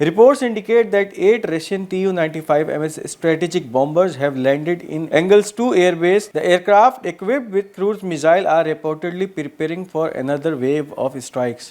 reports indicate that 8 Russian Tu-95MS strategic bombers have landed in Engels 2 air base. The aircraft, equipped with cruise missiles, are reportedly preparing for another wave of strikes.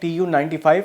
Tu-95,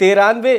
93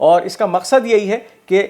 اور اس کا مقصد یہی ہے کہ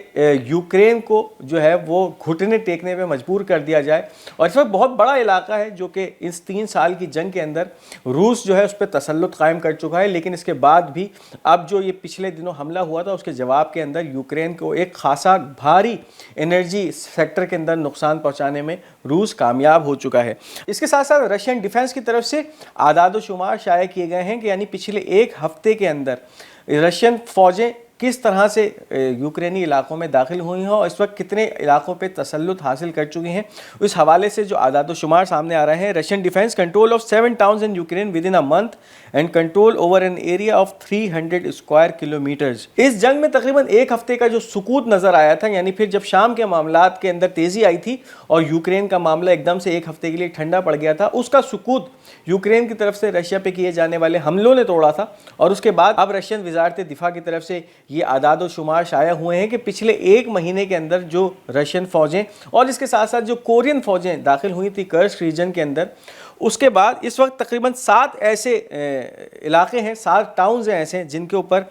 Ukraine کو جو ہے وہ گھٹنے ٹیکنے پہ مجبور کر دیا جائے. اور اس وقت بہت بڑا علاقہ ہے جو کہ اس 3 سال کی جنگ کے اندر روس جو ہے اس پہ تسلط قائم کر چکا ہے, لیکن اس کے بعد بھی اب جو یہ پچھلے دنوں حملہ ہوا تھا اس کے جواب کے اندر یوکرین کو ایک خاصا بھاری انرجی سیکٹر کے اندر نقصان پہنچانے میں روس کامیاب ہو چکا ہے. اس کے ساتھ ساتھ رشین ڈیفنس کی طرف سے اعداد و شمار شائع کیے گئے ہیں کہ یعنی پچھلے 1 ہفتے کے اندر رشین فوجیں کس طرح سے یوکرینی علاقوں میں داخل ہوئی ہیں اور اس وقت کتنے علاقوں پہ تسلط حاصل کر چکی ہیں. اس حوالے سے جو اعداد و شمار سامنے آ رہے ہیں, Russian defence control of 7 towns in Ukraine with in a month and control over an area of 300 square kilometres. اس جنگ میں تقریباً 1 ہفتے کا جو سکوت نظر آیا تھا, یعنی پھر جب شام کے معاملات کے اندر تیزی آئی تھی اور یوکرین کا معاملہ ایک دم سے 1 ہفتے کے لیے ٹھنڈا پڑ گیا تھا, اس کا سکوت یوکرین کی طرف سے رشیا پہ کیے جانے والے حملوں نے توڑا تھا. اور اس کے بعد اب رشین وزارت دفاع کی طرف سے یہ اعداد و شمار شائع ہوئے ہیں کہ پچھلے 1 مہینے کے اندر جو رشین فوجیں اور اس کے ساتھ ساتھ جو کورین فوجیں داخل ہوئی تھی کرسک ریجن کے اندر, اس کے بعد اس وقت تقریباً 7 ایسے علاقے ہیں, 7 ٹاؤنز ہیں ایسے جن کے اوپر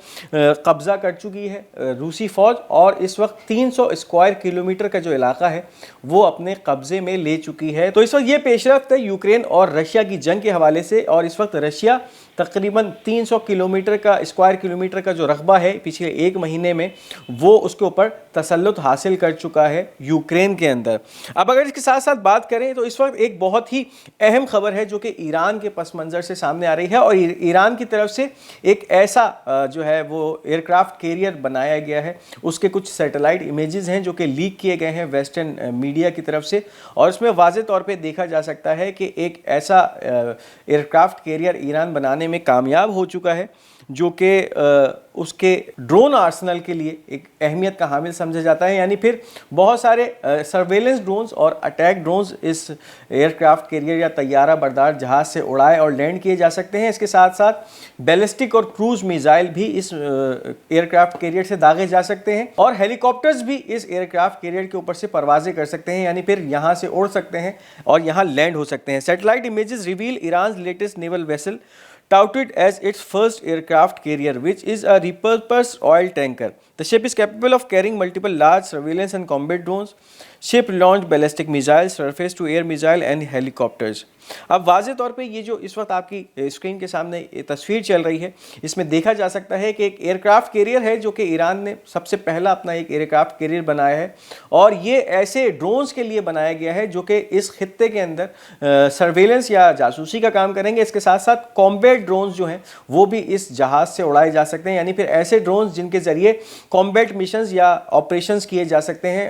قبضہ کر چکی ہے روسی فوج, اور اس وقت 300 اسکوائر کلومیٹر کا جو علاقہ ہے وہ اپنے قبضے میں لے چکی ہے. تو اس وقت یہ پیش رفت ہے یوکرین اور رشیا کی جنگ کے حوالے سے, اور اس وقت رشیا تقریباً 300 کلومیٹر کا اسکوائر کلومیٹر کا جو رقبہ ہے پچھلے 1 مہینے میں وہ اس کے اوپر تسلط حاصل کر چکا ہے یوکرین کے اندر. اب اگر اس کے ساتھ ساتھ بات کریں تو اس وقت ایک بہت ہی اہم خبر ہے جو کہ ایران کے پس منظر سے سامنے آ رہی ہے, اور ایران کی طرف سے ایک ایسا جو ہے وہ ایئر کرافٹ کیریئر بنایا گیا ہے. اس کے کچھ سیٹلائٹ امیجز ہیں جو کہ لیک کیے گئے ہیں ویسٹرن میڈیا کی طرف سے, اور اس میں واضح طور پہ دیکھا جا سکتا ہے کہ ایک ایسا ایئر کرافٹ کیریئر ایران بنانے میں کامیاب ہو چکا ہے جو کہ اس کے ڈرون آرسنل کے لیے ایک اہمیت کا حامل سمجھا جاتا ہے. یعنی پھر بہت سارے سرویلنس ڈرونز اور اٹیک ڈرونز اس ایئر کرافٹ کیریئر یا طیارہ بردار جہاز سے اڑائے اور لینڈ کیے جا سکتے ہیں. اس کے ساتھ ساتھ بیلسٹک اور کروز میزائل بھی اس ایئر کرافٹ کیریئر سے داغے جا سکتے ہیں, اور ہیلی کاپٹرز بھی اس ایئر کرافٹ کیریئر کے اوپر سے پروازیں کر سکتے ہیں, یعنی پھر یہاں سے اڑ سکتے ہیں اور یہاں لینڈ ہو سکتے ہیں. Satellite images reveal ایرانز latest naval vessel touted as its first aircraft carrier, which is a repurposed oil tanker. The ship is capable of carrying multiple large surveillance and combat drones, ship-launched ballistic missiles, surface-to-air missile and helicopters. اب واضح طور پہ یہ جو اس وقت آپ کی screen کے سامنے تصویر چل رہی ہے, اس میں دیکھا جا سکتا ہے کہ ایک ایئر کرافٹ کیریئر ہے جو کہ ایران نے سب سے پہلا اپنا ایک ایئر کرافٹ کیریئر بنایا ہے, اور یہ ایسے ڈرونز کے لیے بنایا گیا ہے جو کہ اس خطے کے اندر سرویلنس یا جاسوسی کا کام کریں گے. اس کے ساتھ ساتھ کامبیٹ ڈرونز جو ہیں وہ بھی اس جہاز سے اڑائے جا سکتے ہیں, یعنی پھر ایسے ڈرونز جن کے ذریعے کامبیٹ مشنز یا آپریشنز کیے جا سکتے ہیں,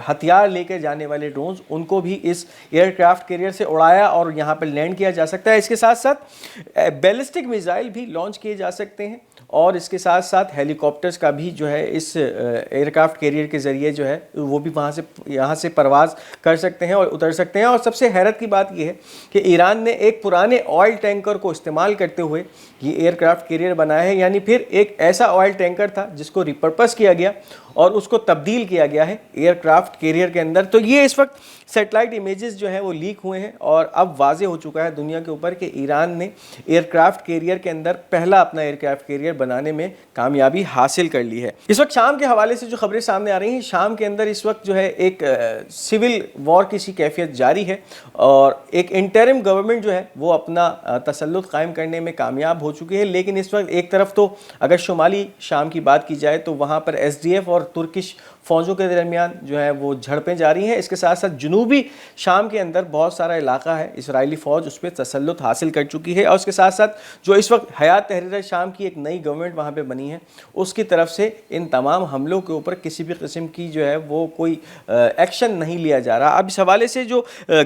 ہتھیار لے کے جانے والے ڈرونز, ان کو بھی اس ایئر کرافٹ کیریئر سے اڑایا اور یہاں پہ لینڈ کیا جا سکتا ہے. اس کے ساتھ ساتھ بیلسٹک میزائل بھی لانچ کیے جا سکتے ہیں, اور اس کے ساتھ ساتھ ہیلی کاپٹرز کا بھی جو ہے اس ایئر کرافٹ کیریئر کے ذریعے جو ہے وہ بھی وہاں سے یہاں سے پرواز کر سکتے ہیں اور اتر سکتے ہیں. اور سب سے حیرت کی بات یہ ہے کہ ایران نے ایک پرانے آئل ٹینکر کو استعمال کرتے ہوئے یہ ایئر کرافٹ کیریئر بنایا ہے, یعنی پھر ایک ایسا آئل ٹینکر تھا جس کو ریپرپس کیا گیا اور اس کو تبدیل کیا گیا ہے ایئر کرافٹ کیریئر کے اندر. تو یہ اس وقت سیٹلائٹ امیجز جو ہیں وہ لیک ہوئے ہیں, اور اب واضح ہو چکا ہے دنیا کے اوپر کہ ایران نے ایئر کرافٹ کیریئر کے اندر پہلا اپنا ایئر کرافٹ کیریئر بنانے میں کامیابی حاصل کر لی ہے. اس وقت شام کے حوالے سے جو خبریں سامنے آ رہی ہیں, شام کے اندر اس وقت جو ہے ایک سول وار کی سی کیفیت جاری ہے, اور ایک انٹرم گورنمنٹ جو ہے وہ اپنا تسلط قائم کرنے میں کامیاب ہو چکی ہے. لیکن اس وقت ایک طرف تو اگر شمالی شام کی بات کی جائے تو وہاں پر ایس ڈی ایف اور ترکش فوجوں کے درمیان جو ہے وہ جھڑپیں جاری ہیں. اس کے ساتھ ساتھ جنوبی شام کے اندر بہت سارا علاقہ ہے اسرائیلی فوج اس پہ تسلط حاصل کر چکی ہے, اور اس کے ساتھ ساتھ جو اس وقت حیات تحریر شام کی ایک نئی گورنمنٹ وہاں پہ بنی ہے, اس کی طرف سے ان تمام حملوں کے اوپر کسی بھی قسم کی جو ہے وہ کوئی ایکشن نہیں لیا جا رہا. اب اس حوالے سے جو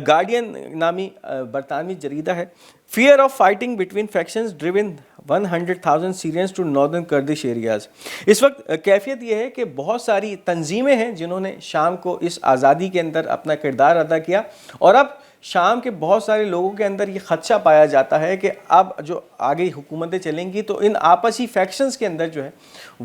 گارڈین نامی برطانوی جریدہ ہے, fear of fighting between factions driven 100,000 Syrians to northern Kurdish areas. اس وقت کیفیت یہ ہے کہ بہت ساری تنظیمیں ہیں جنہوں نے شام کو اس آزادی کے اندر اپنا کردار ادا کیا, اور اب شام کے بہت سارے لوگوں کے اندر یہ خدشہ پایا جاتا ہے کہ اب جو آگے حکومتیں چلیں گی تو ان آپسی فیکشنز کے اندر جو ہے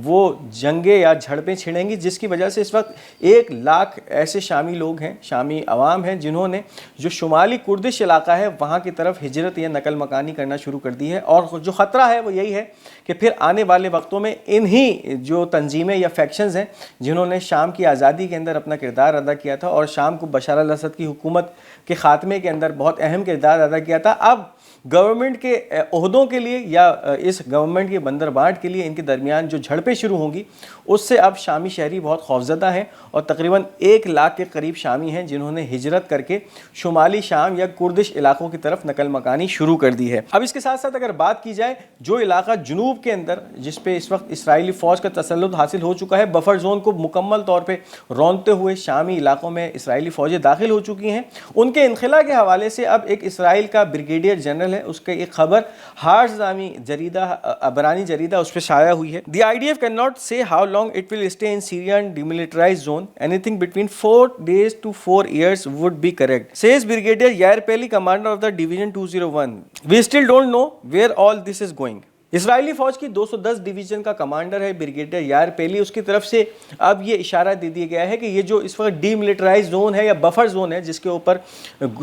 وہ جنگیں یا جھڑپیں چھڑیں گی، جس کی وجہ سے اس وقت 1 لاکھ ایسے شامی لوگ ہیں، شامی عوام ہیں، جنہوں نے جو شمالی کردش علاقہ ہے وہاں کی طرف ہجرت یا نقل مکانی کرنا شروع کر دی ہے۔ اور جو خطرہ ہے وہ یہی ہے کہ پھر آنے والے وقتوں میں انہی جو تنظیمیں یا فیکشنز ہیں جنہوں نے شام کی آزادی کے اندر اپنا کردار ادا کیا تھا اور شام کو بشار الاسد کی حکومت کے خاتمے کے اندر بہت اہم کردار ادا کیا تھا، اب گورنمنٹ کے عہدوں کے لیے یا اس گورنمنٹ کے بندر بانٹ کے لیے ان کے درمیان جو جھڑپیں شروع ہوں گی اس سے اب شامی شہری بہت خوفزدہ ہیں، اور تقریباً 1 لاکھ کے قریب شامی ہیں جنہوں نے ہجرت کر کے شمالی شام یا کردش علاقوں کی طرف نقل مکانی شروع کر دی ہے۔ اب اس کے ساتھ ساتھ اگر بات کی جائے جو علاقہ جنوب کے اندر جس پہ اس وقت اسرائیلی فوج کا تسلط حاصل ہو چکا ہے، بفر زون کو مکمل طور پہ رونتے ہوئے شامی علاقوں میں اسرائیلی فوجیں داخل ہو چکی ہیں، ان کے انخلا کے حوالے سے اب ایک اسرائیل کا بریگیڈیئر جنرل ہے، اس کے ایک خبر ہارٹز نامی جریدہ عبرانی جریدہ اس پہ شائع ہوئی ہے۔ The IDF cannot say how long it will stay in Syrian demilitarized zone. Anything between 4 days to 4 years would be correct, says Brigadier Yair Peli, commander of the Division 201. We still don't know where all this is going. اسرائیلی فوج کی 210 division کا commander ہے brigadier یائر پیلی، اس کی طرف سے اب یہ اشارہ دے دیا گیا ہے کہ یہ جو اس وقت ڈی ملٹرائز زون ہے یا بفر زون ہے جس کے اوپر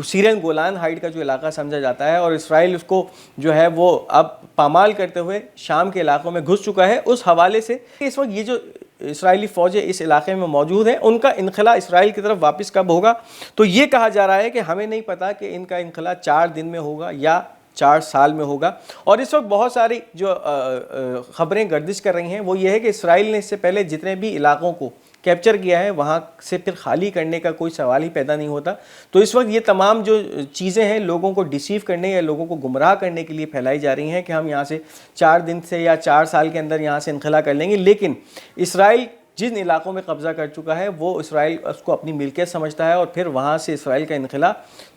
سیرین گولان ہائٹ کا جو علاقہ سمجھا جاتا ہے اور اسرائیل اس کو جو ہے وہ اب پامال کرتے ہوئے شام کے علاقوں میں گھس چکا ہے، اس حوالے سے اس وقت یہ جو اسرائیلی فوجیں اس علاقے میں موجود ہیں ان کا انخلا اسرائیل کی طرف واپس کب ہوگا، تو یہ کہا جا رہا ہے کہ ہمیں نہیں پتا کہ ان کا انخلا 4 دن میں ہوگا یا 4 سال میں ہوگا۔ اور اس وقت بہت ساری جو خبریں گردش کر رہی ہیں وہ یہ ہے کہ اسرائیل نے اس سے پہلے جتنے بھی علاقوں کو کیپچر کیا ہے وہاں سے پھر خالی کرنے کا کوئی سوال ہی پیدا نہیں ہوتا، تو اس وقت یہ تمام جو چیزیں ہیں لوگوں کو ڈیسیو کرنے یا لوگوں کو گمراہ کرنے کے لیے پھیلائی جا رہی ہیں کہ ہم یہاں سے 4 دن سے یا 4 سال کے اندر یہاں سے انخلا کر لیں گے، لیکن اسرائیل جن علاقوں میں قبضہ کر چکا ہے وہ اسرائیل اس کو اپنی ملکیت سمجھتا ہے اور پھر وہاں سے اسرائیل کا انخلا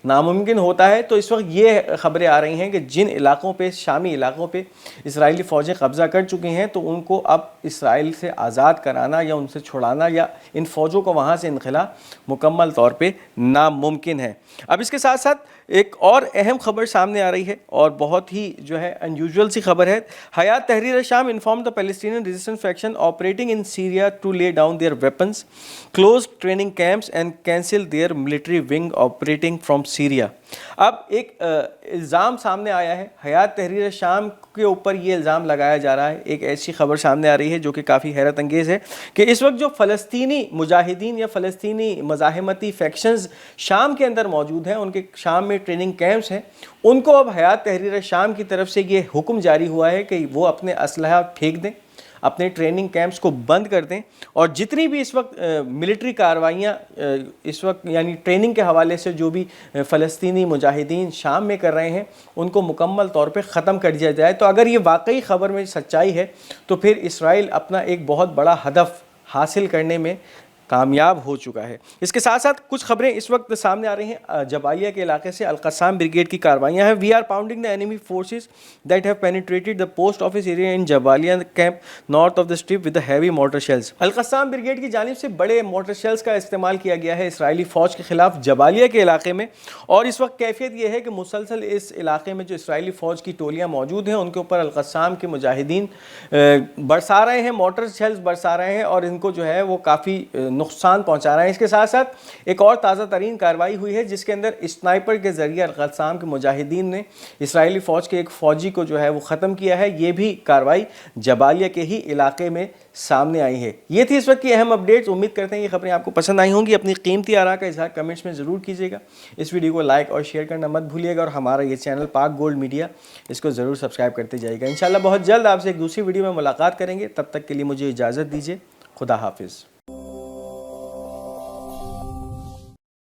ناممکن ہوتا ہے۔ تو اس وقت یہ خبریں آ رہی ہیں کہ جن علاقوں پہ شامی علاقوں پہ اسرائیلی فوجیں قبضہ کر چکی ہیں تو ان کو اب اسرائیل سے آزاد کرانا یا ان سے چھڑانا یا ان فوجوں کو وہاں سے انخلا مکمل طور پہ ناممکن ہے۔ اب اس کے ساتھ ساتھ ایک اور اہم خبر سامنے آ رہی ہے اور بہت ہی جو ہے انیوژول سی خبر ہے۔ Hayat Tahrir Sham inform the Palestinian resistance faction operating in Syria to lay down their weapons, close training camps and cancel their military wing operating from Syria. اب ایک الزام سامنے آیا ہے، حیات تحریر شام کے اوپر یہ الزام لگایا جا رہا ہے، ایک ایسی خبر سامنے آ رہی ہے جو کہ کافی حیرت انگیز ہے کہ اس وقت جو فلسطینی مجاہدین یا فلسطینی مزاحمتی فیکشنز شام کے اندر موجود ہیں، ان کے شام میں ٹریننگ کیمپس ہیں، ان کو اب حیات تحریر شام کی طرف سے یہ حکم جاری ہوا ہے کہ وہ اپنے اسلحہ پھینک دیں، اپنے ٹریننگ کیمپس کو بند کر دیں اور جتنی بھی اس وقت ملٹری کارروائیاں اس وقت یعنی ٹریننگ کے حوالے سے جو بھی فلسطینی مجاہدین شام میں کر رہے ہیں ان کو مکمل طور پہ ختم کر دیا جائے۔ تو اگر یہ واقعی خبر میں سچائی ہے تو پھر اسرائیل اپنا ایک بہت بڑا ہدف حاصل کرنے میں کامیاب ہو چکا ہے۔ اس کے ساتھ ساتھ کچھ خبریں اس وقت سامنے آ رہی ہیں جبالیہ کے علاقے سے، القسام بریگیڈ کی کاروائیاں ہیں۔ We are pounding the enemy forces that have penetrated the post office area in Jabalia camp north of the strip with heavy mortar shells. القسام بریگیڈ کی جانب سے بڑے مورٹر شیلز کا استعمال کیا گیا ہے اسرائیلی فوج کے خلاف جبالیہ کے علاقے میں، اور اس وقت کیفیت یہ ہے کہ مسلسل اس علاقے میں جو اسرائیلی فوج کی ٹولیاں موجود ہیں ان کے اوپر القسام کے مجاہدین برسا رہے ہیں، مورٹر شیلز برسا رہے ہیں اور ان کو جو ہے وہ کافی نقصان پہنچا رہا ہے۔ اس کے ساتھ ساتھ ایک اور تازہ ترین کارروائی ہوئی ہے جس کے اندر اسنائپر کے ذریعے القسام کے مجاہدین نے اسرائیلی فوج کے ایک فوجی کو جو ہے وہ ختم کیا ہے۔ یہ بھی کارروائی جبالیہ کے ہی علاقے میں سامنے آئی ہے۔ یہ تھی اس وقت کی اہم اپڈیٹس، امید کرتے ہیں یہ خبریں آپ کو پسند آئی ہوں گی۔ اپنی قیمتی آراء کا اظہار کمنٹس میں ضرور کیجیے گا، اس ویڈیو کو لائک اور شیئر کرنا مت بھولیے گا اور ہمارا یہ چینل پاک گولڈ میڈیا اس کو ضرور سبسکرائب کرتے جائے گا۔ انشاءاللہ بہت جلد آپ سے ایک دوسری ویڈیو میں ملاقات کریں گے، تب تک کے لیے مجھے اجازت دیجیے، خدا حافظ۔